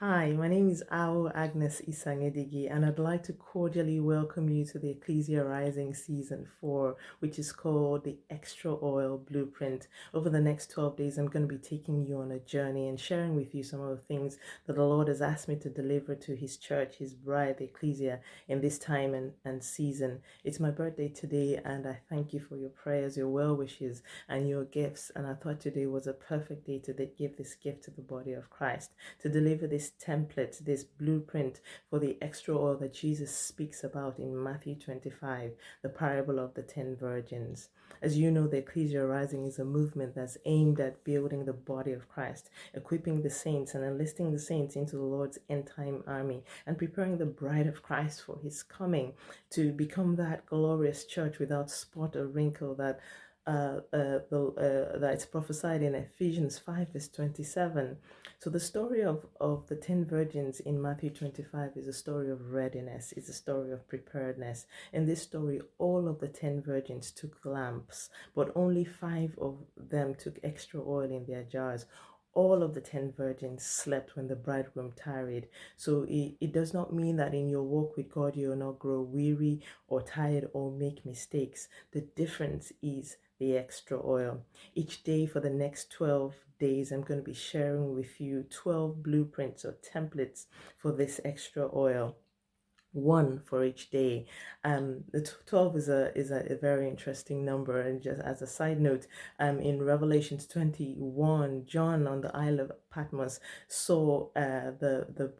Hi, my name is Agnes Isangedighi, and I'd like to cordially welcome you to the Ecclesia Rising Season 4, which is called the Extra Oil Blueprint. Over the next 12 days, I'm going to be taking you on a journey and sharing with you some of the things that the Lord has asked me to deliver to His church, His bride, the Ecclesia, in this time and season. It's my birthday today, and I thank you for your prayers, your well wishes, and your gifts. And I thought today was a perfect day to give this gift to the body of Christ, to deliver this template, this blueprint for the extra oil that Jesus speaks about in Matthew 25, the parable of the 10 virgins. As you know, the Ecclesia Rising is a movement that's aimed at building the body of Christ, equipping the saints and enlisting the saints into the Lord's end time army, and preparing the bride of Christ for his coming to become that glorious church without spot or wrinkle that's prophesied in Ephesians 5 verse 27. So the story of the 10 virgins in Matthew 25 is a story of readiness, it's a story of preparedness. In this story, all of the 10 virgins took lamps, but only 5 of them took extra oil in their jars. All of the 10 virgins slept when the bridegroom tarried. So it does not mean that in your walk with God you will not grow weary or tired or make mistakes. The difference is the extra oil. Each day for the next 12 days, I'm going to be sharing with you 12 blueprints or templates for this extra oil, one for each day. The 12 is a very interesting number. And just as a side note, in Revelations 21, John on the Isle of Patmos saw the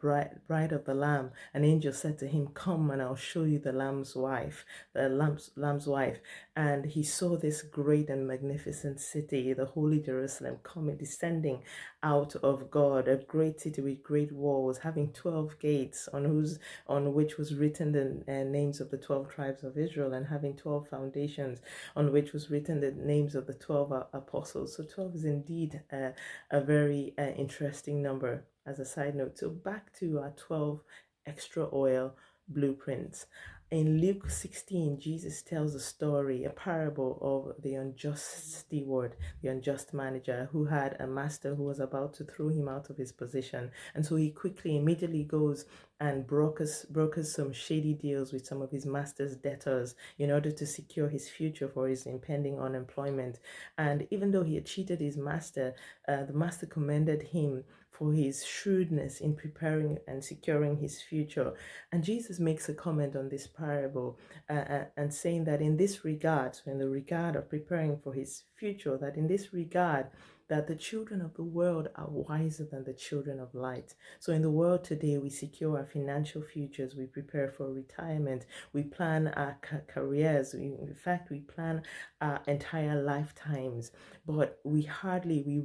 bride of the Lamb. An angel said to him, "Come and I'll show you the Lamb's wife," the Lamb's wife. And he saw this great and magnificent city, the Holy Jerusalem, coming, descending out of God, a great city with great walls, having 12 gates, on which was written the names of the 12 tribes of Israel, and having 12 foundations, on which was written the names of the 12 apostles. So 12 is indeed a very interesting number as a side note. So back to our 12 extra oil blueprints. In Luke 16, Jesus tells a story, a parable of the unjust steward, the unjust manager, who had a master who was about to throw him out of his position. And so he immediately goes and brokers some shady deals with some of his master's debtors in order to secure his future for his impending unemployment. And even though he had cheated his master, the master commended him for his shrewdness in preparing and securing his future. And Jesus makes a comment on this parable and saying that in this regard, so in the regard of preparing for his future, that in this regard, that the children of the world are wiser than the children of light. So in the world today, we secure our financial futures, we prepare for retirement, we plan our careers, in fact, we plan our entire lifetimes, but we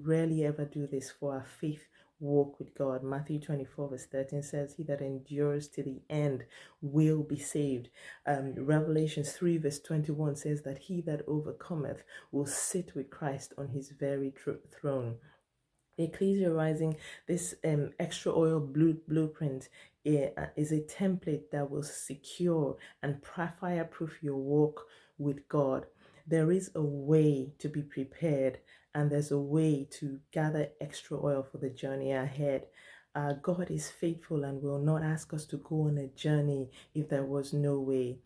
rarely ever do this for our faith walk with God. Matthew 24 verse 13 says, "He that endures to the end will be saved." Revelations 3 verse 21 says that he that overcometh will sit with Christ on his very throne. The Ecclesia Rising, this extra oil blueprint is a template that will secure and fireproof your walk with God. There is a way to be prepared, and there's a way to gather extra oil for the journey ahead. God is faithful and will not ask us to go on a journey if there was no way.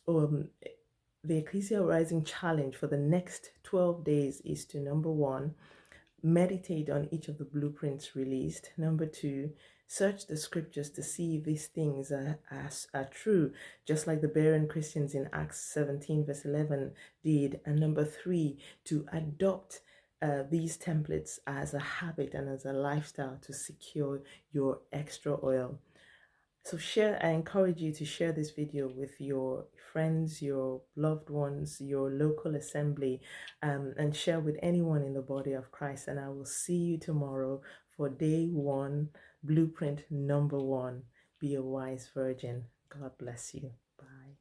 The Ecclesia Rising challenge for the next 12 days is to, number one, meditate on each of the blueprints released. Number two, search the scriptures to see if these things are true, just like the Berean Christians in Acts 17 verse 11 did. And number three, to adopt these templates as a habit and as a lifestyle to secure your extra oil. So I encourage you to share this video with your friends, your loved ones, your local assembly, and share with anyone in the body of Christ. And I will see you tomorrow for day 1, blueprint number 1. Be a wise virgin. God bless you. Bye.